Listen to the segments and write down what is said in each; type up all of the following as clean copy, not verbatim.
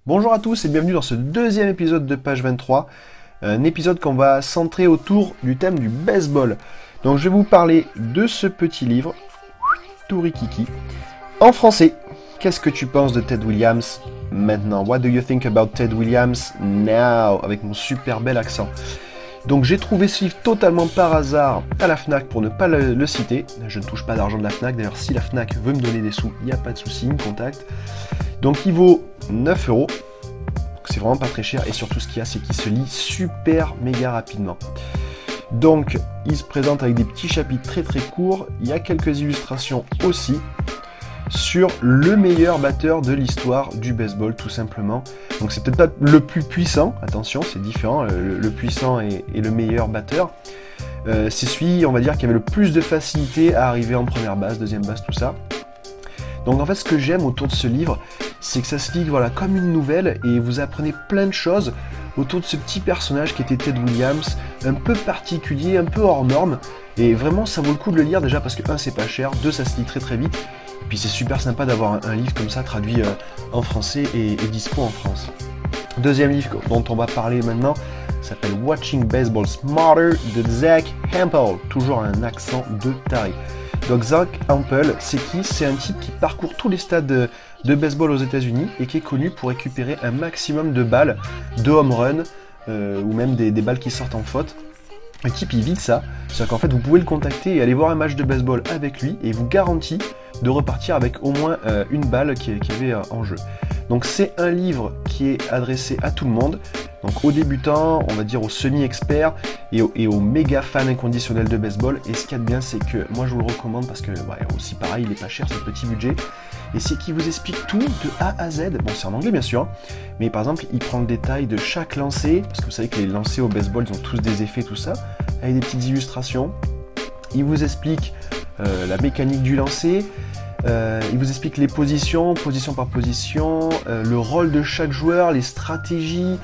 Bonjour à tous et bienvenue dans ce deuxième épisode de Page 23, un épisode qu'on va centrer autour du thème du baseball. Donc je vais vous parler de ce petit livre, Tourikiki, en français. Qu'est-ce que tu penses de Ted Williams maintenant? What do you think about Ted Williams now? Avec mon super bel accent. Donc j'ai trouvé ce livre totalement par hasard à la FNAC pour ne pas le citer. Je ne touche pas d'argent de la FNAC, d'ailleurs si la FNAC veut me donner des sous, il n'y a pas de souci, il me contacte. Donc il vaut 9 €, c'est vraiment pas très cher, et surtout ce qu'il y a c'est qu'il se lit super méga rapidement. Donc il se présente avec des petits chapitres très très courts, il y a quelques illustrations aussi, sur le meilleur batteur de l'histoire du baseball tout simplement. Donc c'est peut-être pas le plus puissant, attention c'est différent, le puissant et le meilleur batteur. C'est celui, on va dire, qui avait le plus de facilité à arriver en première base, deuxième base, tout ça. Donc en fait ce que j'aime autour de ce livre, c'est que ça se lit voilà, comme une nouvelle et vous apprenez plein de choses autour de ce petit personnage qui était Ted Williams, un peu particulier, un peu hors norme. Et vraiment ça vaut le coup de le lire déjà parce que 1 c'est pas cher, 2 ça se lit très très vite. Et puis c'est super sympa d'avoir un livre comme ça traduit en français et dispo en France. Deuxième livre dont on va parler maintenant s'appelle Watching Baseball Smarter de Zach Hempel, toujours un accent de taré. Donc Zach Hempel, c'est qui? C'est un type qui parcourt tous les stades de baseball aux États-Unis et qui est connu pour récupérer un maximum de balles, de home run ou même des balles qui sortent en faute. Le type il vit ça, c'est-à-dire qu'en fait vous pouvez le contacter et aller voir un match de baseball avec lui et il vous garantit de repartir avec au moins une balle qui avait en jeu. Donc c'est un livre qui est adressé à tout le monde, donc aux débutants, on va dire aux semi-experts et aux méga fans inconditionnels de baseball. Et ce qu'il y a de bien c'est que moi je vous le recommande parce que aussi pareil il est pas cher, c'est un petit budget. Et c'est qu'il vous explique tout de A à Z, bon c'est en anglais bien sûr, mais par exemple il prend le détail de chaque lancer, parce que vous savez que les lancers au baseball ils ont tous des effets tout ça, avec des petites illustrations. Il vous explique la mécanique du lancer, il vous explique les position par position, le rôle de chaque joueur, les stratégies,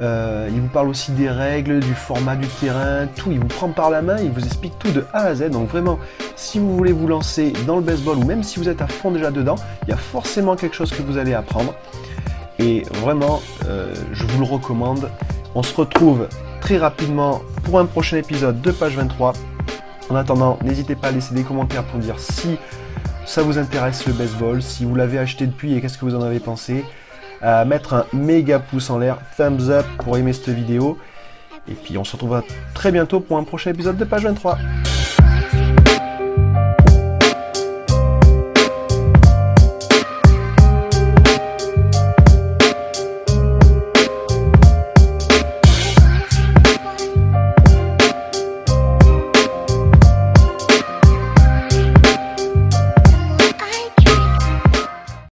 il vous parle aussi des règles, du format du terrain, tout, il vous prend par la main, il vous explique tout de A à Z, donc vraiment, si vous voulez vous lancer dans le baseball, ou même si vous êtes à fond déjà dedans, il y a forcément quelque chose que vous allez apprendre, et vraiment, je vous le recommande. On se retrouve très rapidement pour un prochain épisode de Page 23. En attendant, n'hésitez pas à laisser des commentaires pour dire si ça vous intéresse le baseball, si vous l'avez acheté depuis et qu'est-ce que vous en avez pensé. À mettre un méga pouce en l'air, thumbs up pour aimer cette vidéo. Et puis on se retrouvera très bientôt pour un prochain épisode de Page 23.